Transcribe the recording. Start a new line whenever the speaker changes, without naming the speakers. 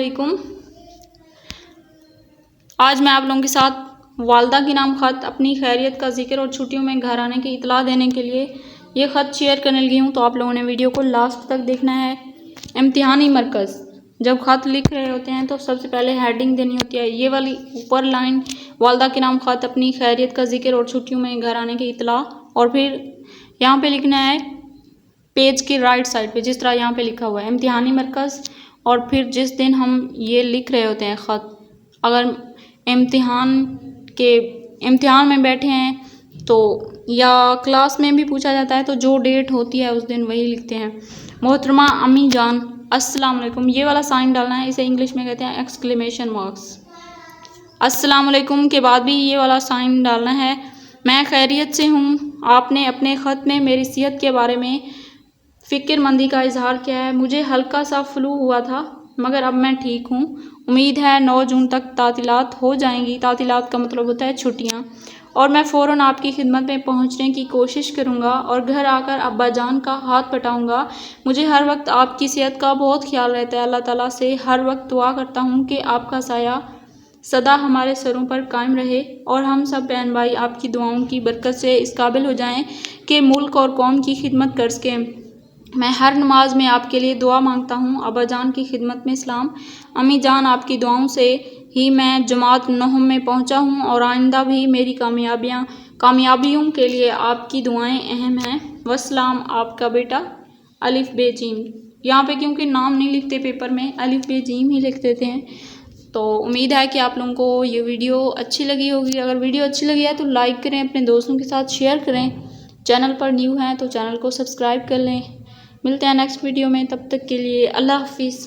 अस्सलामुअलैकुम। आज मैं आप लोगों के साथ वालदा के नाम ख़त अपनी खैरियत का जिक्र और छुट्टियों में घर आने की इतला देने के लिए ये ख़त शेयर करने लगी हूँ, तो आप लोगों ने वीडियो को लास्ट तक देखना है। इम्तिहानी मरकज़ जब ख़त लिख रहे होते हैं तो सबसे पहले हेडिंग देनी होती है, ये वाली ऊपर लाइन वालदा के नाम ख़त अपनी खैरियत का जिक्र और छुट्टियों में घर आने की इतला, और फिर यहाँ पे लिखना है पेज की राइट साइड पे जिस तरह यहाँ पे लिखा हुआ है इम्तिहानी मरकज़। और फिर जिस दिन हम ये लिख रहे होते हैं ख़त, अगर इम्तिहान में बैठे हैं तो या क्लास में भी पूछा जाता है तो जो डेट होती है उस दिन वही लिखते हैं। मोहतरमा अम्मी जान अस्सलाम वालेकुम, ये वाला साइन डालना है, इसे इंग्लिश में कहते हैं एक्सक्लेमेशन मार्क्स। अस्सलाम वालेकुम के बाद भी ये वाला साइन डालना है। मैं खैरियत से हूँ। आपने अपने ख़त में मेरी सेहत के बारे में फ़िक्रमंदी का इजहार किया है। मुझे हल्का सा फ्लू हुआ था मगर अब मैं ठीक हूँ। उम्मीद है 9 जून तक तातीलात हो जाएंगी। तातीलात का मतलब होता है छुट्टियाँ, और मैं फ़ौरन आपकी खिदमत में पहुँचने की कोशिश करूँगा और घर आकर अब्बा जान का हाथ पटाऊँगा। मुझे हर वक्त आपकी सेहत का बहुत ख्याल रहता है। अल्लाह ताला से हर वक्त दुआ करता हूँ कि आपका साया सदा हमारे सरों पर कायम रहे और हम सब बहन भाई आपकी दुआओं की बरकत से इस काबिल हो जाएं कि मुल्क और कौम की खिदमत कर सकें। मैं हर नमाज में आपके लिए दुआ मांगता हूँ। अब्बा जान की खिदमत में सलाम। अम्मी जान आपकी दुआओं से ही मैं जमात नहम में पहुँचा हूँ और आइंदा भी मेरी कामयाबियों के लिए आपकी दुआएं अहम हैं। वस्सलाम, आपका बेटा अलिफ बे जीम। यहाँ पे क्योंकि नाम नहीं लिखते पेपर में, अलिफ बे जीम ही लिख देते हैं। तो उम्मीद है कि आप लोगों को ये वीडियो अच्छी लगी होगी। अगर वीडियो अच्छी लगी है तो लाइक करें, अपने दोस्तों के साथ शेयर करें। चैनल पर न्यू हैं तो चैनल को सब्सक्राइब कर लें। मिलते हैं नेक्स्ट वीडियो में, तब तक के लिए अल्लाह हाफिज़।